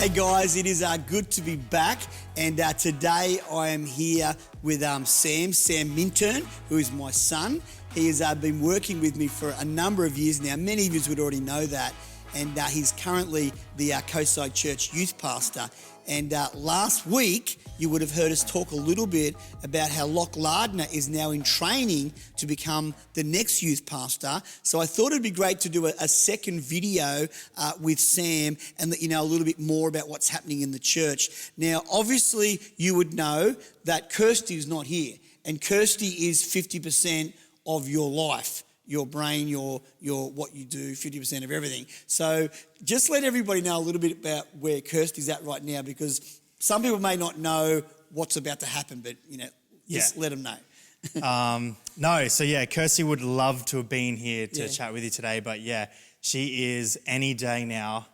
Hey guys, it is good to be back, and today I am here with Sam Minturn, who is my son. He has been working with me for a number of years now. Many of you would already know that, and he's currently the Coastside Church youth pastor. And last week, you would have heard us talk a little bit about how Locke Lardner is now in training to become the next youth pastor. So I thought it'd be great to do a second video with Sam and let you know a little bit more about what's happening in the church. Now, obviously, you would know that Kirsty is not here, and Kirsty is 50% of your life. Your brain, your what you do, 50% of everything. So just let everybody know a little bit about where Kirsty's at right now, because some people may not know what's about to happen, but just let them know. Kirsty would love to have been here to chat with you today, but she is any day now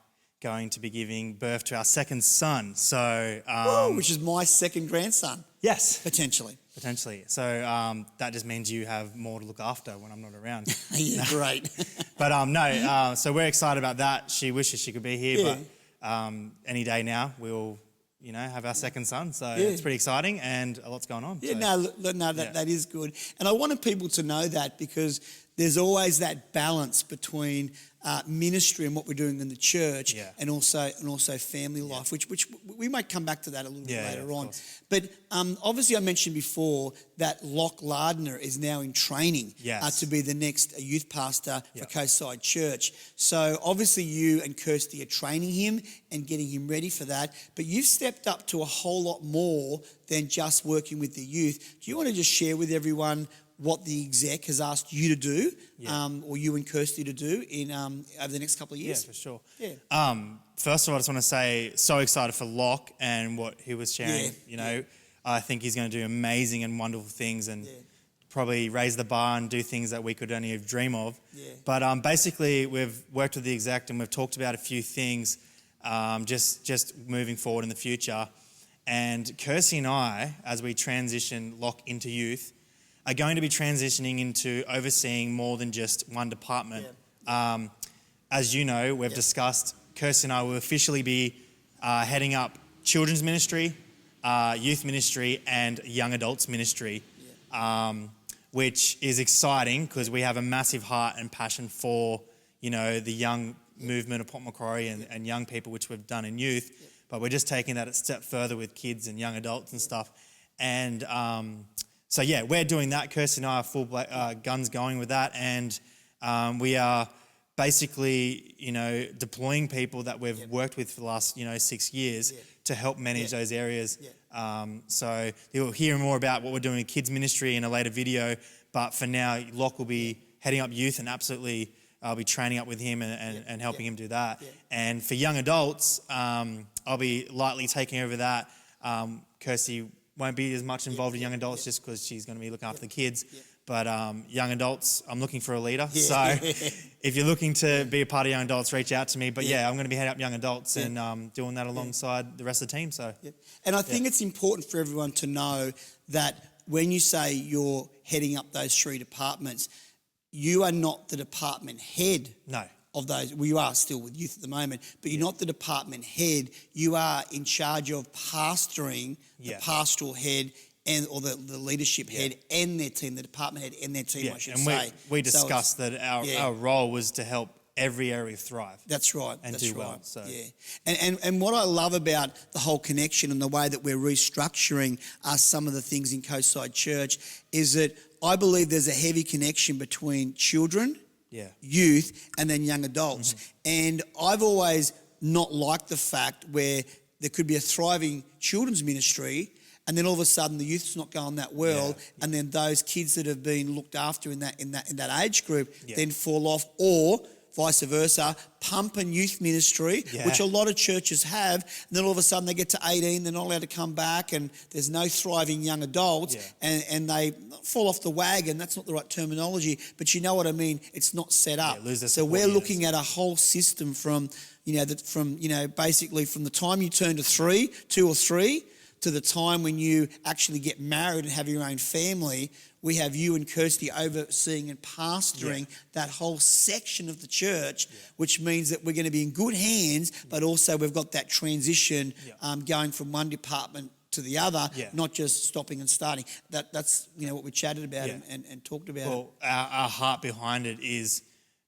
going to be giving birth to our second son. So, which is my second grandson. Yes, potentially. So that just means you have more to look after when I'm not around. Yeah, great. But so we're excited about that. She wishes she could be here, but any day now we'll, have our second son. So it's pretty exciting and a lot's going on. Yeah, so. That is good. And I wanted people to know that, because there's always that balance between ministry and what we're doing in the church, and also family life, which we might come back to that a little bit later on. But obviously, I mentioned before that Locke Lardner is now in training to be the next youth pastor for Coastside Church. So obviously, you and Kirsty are training him and getting him ready for that. But you've stepped up to a whole lot more than just working with the youth. Do you want to just share with everyone what the exec has asked you to do, or you and Kirsty to do in over the next couple of years? Yeah, for sure. Yeah. First of all, I just want to say, so excited for Locke and what he was sharing. I think he's going to do amazing and wonderful things, and probably raise the bar and do things that we could only have dream of. Yeah. But basically, we've worked with the exec and we've talked about a few things, just moving forward in the future. And Kirsty and I, as we transition Locke into youth, are going to be transitioning into overseeing more than just one department. Yeah. As you know, we've discussed, Kirsty and I will officially be heading up children's ministry, youth ministry, and young adults ministry, which is exciting because we have a massive heart and passion for, the young movement of Port Macquarie and young people, which we've done in youth, but we're just taking that a step further with kids and young adults and stuff. And so we're doing that. Kirsty and I are full guns going with that, and we are basically, deploying people that we've worked with for the last, 6 years to help manage those areas. So you'll hear more about what we're doing in kids ministry in a later video, but for now, Locke will be heading up youth, and absolutely I'll be training up with him and helping him do that. And for young adults, I'll be lightly taking over that. Kirsty won't be as much involved in young adults just because she's going to be looking after the kids. But young adults, I'm looking for a leader. So if you're looking to be a part of young adults, reach out to me. But I'm going to be heading up young adults and doing that alongside the rest of the team. So, And I think it's important for everyone to know that when you say you're heading up those 3 departments, you are not the department head. No. Of those, well, you are still with youth at the moment, but you're not the department head. You are in charge of pastoring the pastoral head or the leadership head and their team, the department head and their team, I should say. We discussed that our role was to help every area thrive. That's right. And do well. So. And what I love about the whole connection and the way that we're restructuring some of the things in Coastside Church is that I believe there's a heavy connection between children, youth, and then young adults. And I've always not liked the fact where there could be a thriving children's ministry and then all of a sudden the youth's not going that well, and then those kids that have been looked after in that age group then fall off, or vice versa, pump and youth ministry, which a lot of churches have, and then all of a sudden they get to 18, they're not allowed to come back, and there's no thriving young adults, and they fall off the wagon. That's not the right terminology, but you know what I mean. It's not set up. So we're looking at a whole system from, basically from the time you turn to 2 or 3, to the time when you actually get married and have your own family, we have you and Kirsty overseeing and pastoring that whole section of the church, which means that we're going to be in good hands, but also we've got that transition going from one department to the other, not just stopping and starting. That's what we chatted about and talked about. Well, our heart behind it is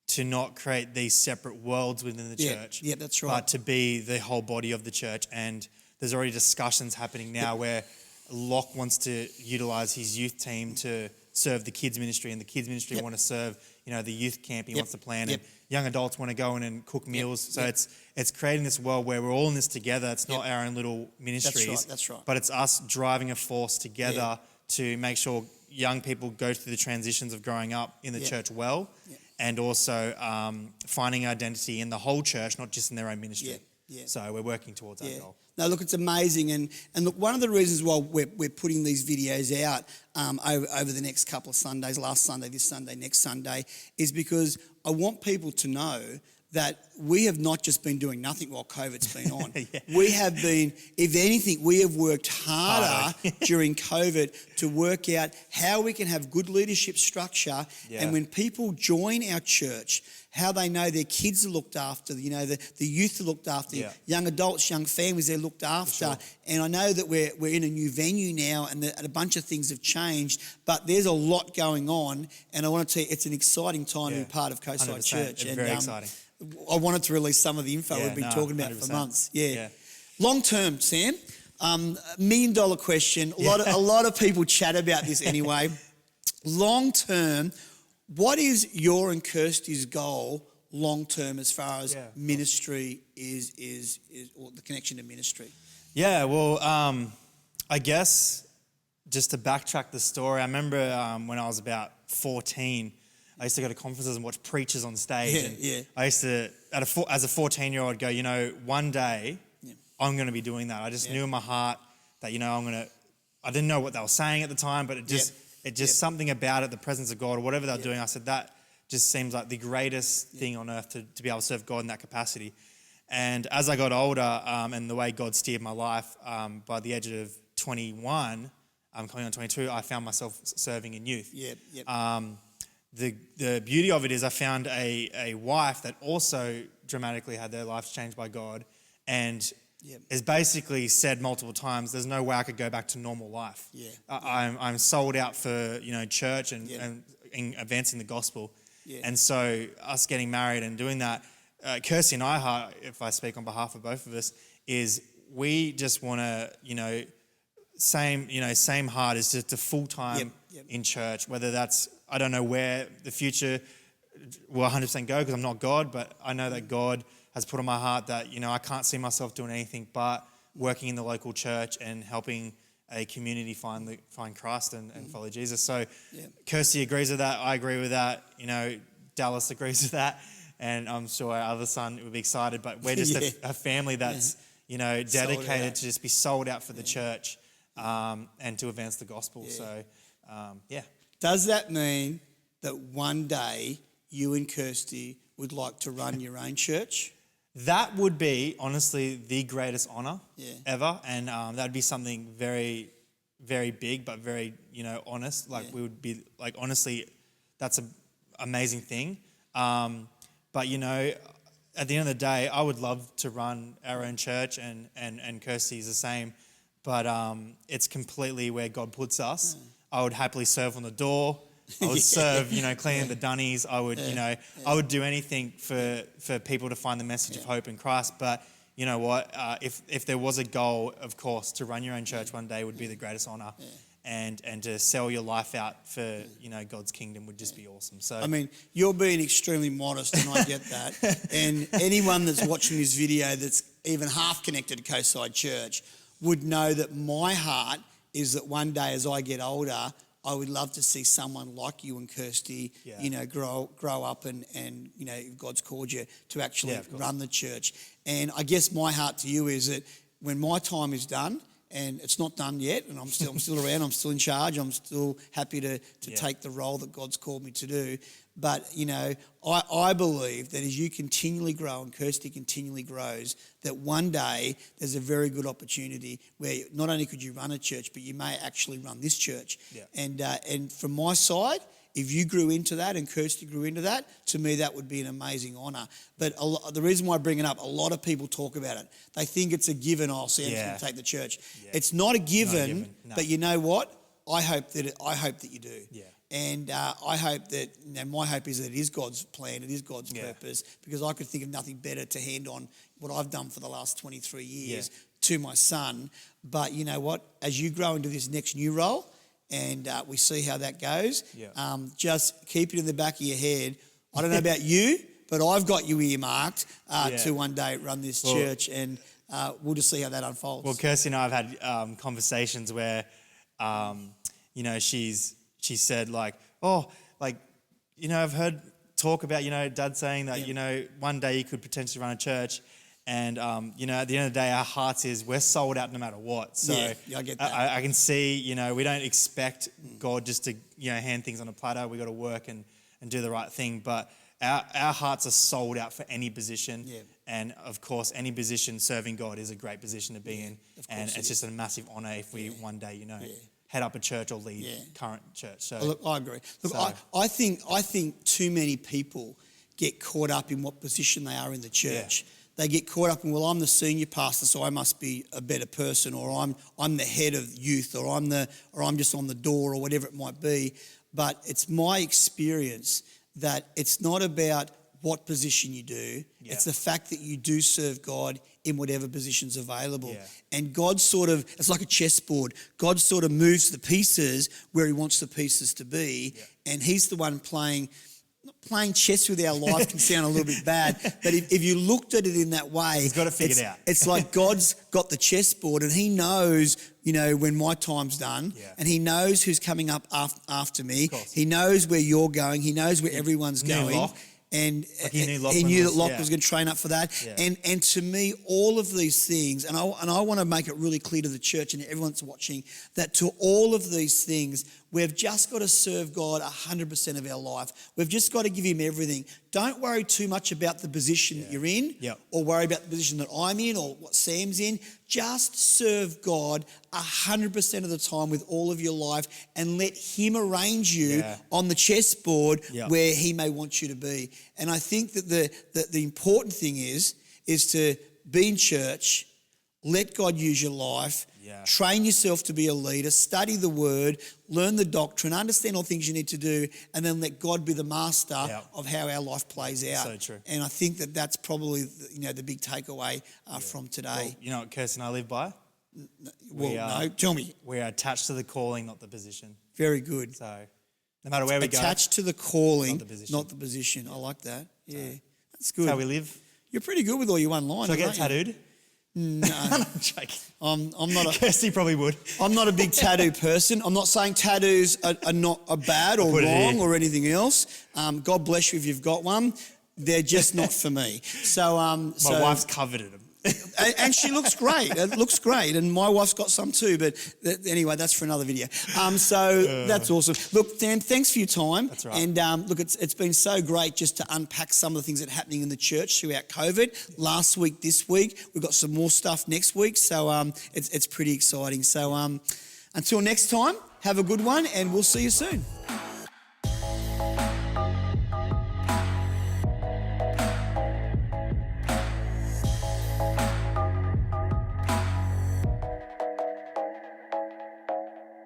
to not create these separate worlds within the church. Yeah, that's right. But to be the whole body of the church. And there's already discussions happening now where Locke wants to utilise his youth team to serve the kids ministry, and the kids ministry want to serve, the youth camp he wants to plan, and young adults want to go in and cook meals. So it's creating this world where we're all in this together. It's not our own little ministries. That's right. But it's us driving a force together to make sure young people go through the transitions of growing up in the church well, and also finding identity in the whole church, not just in their own ministry. So we're working towards that goal. No, look, it's amazing. And look, one of the reasons why we're putting these videos out over the next couple of Sundays, last Sunday, this Sunday, next Sunday, is because I want people to know that we have not just been doing nothing while COVID's been on. We have been, if anything, we have worked harder during COVID to work out how we can have good leadership structure. And when people join our church, how they know their kids are looked after, the youth are looked after, young adults, young families, they're looked after. And I know that we're in a new venue now, and a bunch of things have changed, but there's a lot going on. And I want to tell you, it's an exciting time to be part of Coastside Church. It's very exciting. I wanted to release some of the info we've been talking about 100%. for months. Long term, Sam, $1 million question. A lot of people chat about this anyway. Long term, what is your and Kirsty's goal long term as far as ministry is or the connection to ministry? Yeah, well, I guess just to backtrack the story, I remember when I was about 14, I used to go to conferences and watch preachers on stage. I used to, as a 14-year-old, go, one day I'm going to be doing that. I just knew in my heart that, I didn't know what they were saying at the time, but it just something about it, the presence of God or whatever they were doing, I said, that just seems like the greatest thing on earth to be able to serve God in that capacity. And as I got older and the way God steered my life, by the age of 21, coming on 22, I found myself serving in youth. The beauty of it is I found a wife that also dramatically had their lives changed by God, and has basically said multiple times, there's no way I could go back to normal life. I'm sold out for church and advancing the gospel. And so us getting married and doing that, Kirsty and I, if I speak on behalf of both of us, is we just want to, same heart is just a full-time in church, whether that's, I don't know where the future will 100% go because I'm not God, but I know that God has put on my heart that, I can't see myself doing anything but working in the local church and helping a community find Christ and follow Jesus. So Kirsty agrees with that. I agree with that. Dallas agrees with that. And I'm sure our other son would be excited, but we're just a family that's, dedicated to just be sold out for the church and to advance the gospel. So, Does that mean that one day you and Kirsty would like to run your own church? That would be, honestly, the greatest honour ever. And that would be something very, very big, but very, honest. We would be, honestly, that's an amazing thing. But, at the end of the day, I would love to run our own church, and Kirsty is the same. But it's completely where God puts us. I would happily serve on the door. I would serve, cleaning the dunnies. I would, I would do anything for people to find the message of hope in Christ. But you know what? If there was a goal, of course, to run your own church one day would be the greatest honour. And to sell your life out for, God's kingdom would just be awesome. So I mean, you're being extremely modest, and I get that. And anyone that's watching this video that's even half connected to Coastside Church would know that my heart is that one day as I get older, I would love to see someone like you and Kirsty, grow up and if God's called you to actually run the church. And I guess my heart to you is that when my time is done and it's not done yet, and I'm still around. I'm still in charge. I'm still happy to take the role that God's called me to do. But, you know, I believe that as you continually grow and Kirsty continually grows, that one day there's a very good opportunity where not only could you run a church, but you may actually run this church. Yeah. And from my side, if you grew into that and Kirsty grew into that, to me that would be an amazing honour. But the reason why I bring it up, a lot of people talk about it. They think it's a given, Sam's going to take the church. Yeah. It's not a given, no. But you know what? I hope that you do. Yeah. And I hope that, you know, my hope is that it is God's plan, it is God's purpose, because I could think of nothing better to hand on what I've done for the last 23 years to my son. But you know what? As you grow into this next new role, and we see how that goes, just keep it in the back of your head. I don't know about you, but I've got you earmarked to one day run this church, and we'll just see how that unfolds. Well, Kirsty and I have had conversations where, you know, she said like, oh, like, you know, I've heard talk about, you know, Dad saying that, you know, one day you could potentially run a church. And, you know, at the end of the day, our hearts is we're sold out no matter what. So I get that. I can see, you know, we don't expect God just to, you know, hand things on a platter. We got to work and do the right thing. But our hearts are sold out for any position. Yeah. And, of course, any position serving God is a great position to be in. And it's just a massive honour if we one day, you know, head up a church or lead current church. So look, I agree. Look, I think too many people get caught up in what position they are in the church. Yeah. They get caught up in, well, I'm the senior pastor, so I must be a better person, or I'm the head of youth, or I'm just on the door, or whatever it might be. But it's my experience that it's not about what position you do. Yeah. It's the fact that you do serve God in whatever position's available. Yeah. And God it's like a chessboard. God sort of moves the pieces where he wants the pieces to be. Yeah. And he's the one playing chess with our life can sound a little bit bad, but if you looked at it in that way, he's got to figure it out. It's like God's got the chessboard and he knows, you know, when my time's done, and he knows who's coming up after me. He knows where you're going. He knows where everyone's going. Locke. And like he knew that Locke was going to train up for that. Yeah. And to me, all of these things, and I want to make it really clear to the church and everyone that's watching, that to all of these things, we've just got to serve God 100% of our life. We've just got to give him everything. Don't worry too much about the position that you're in, or worry about the position that I'm in or what Sam's in. Just serve God 100% of the time with all of your life and let him arrange you on the chessboard where he may want you to be. And I think that the important thing is to be in church, let God use your life, train yourself to be a leader, study the word, learn the doctrine, understand all things you need to do, and then let God be the master of how our life plays out. So true. And I think that that's probably, you know, the big takeaway from today. Well, you know what Kirsten and I live by? No, tell me. We are attached to the calling, not the position. Very good. So no matter where we go. Attached to the calling, not the position. I like that. Yeah, that's good. That's how we live. You're pretty good with all your one-liners. Should I get tattooed? No. I'm joking. I'm not Kirsty probably would. I'm not a big tattoo person. I'm not saying tattoos are bad or wrong or anything else. God bless you if you've got one. They're just not for me. So my wife's covered in them. And she looks great. It looks great. And my wife's got some too. But anyway, that's for another video. So that's awesome. Look, Dan, thanks for your time. That's right. And look, it's been so great just to unpack some of the things that are happening in the church throughout COVID. Last week, this week, we've got some more stuff next week. So it's pretty exciting. So until next time, have a good one and we'll see you soon.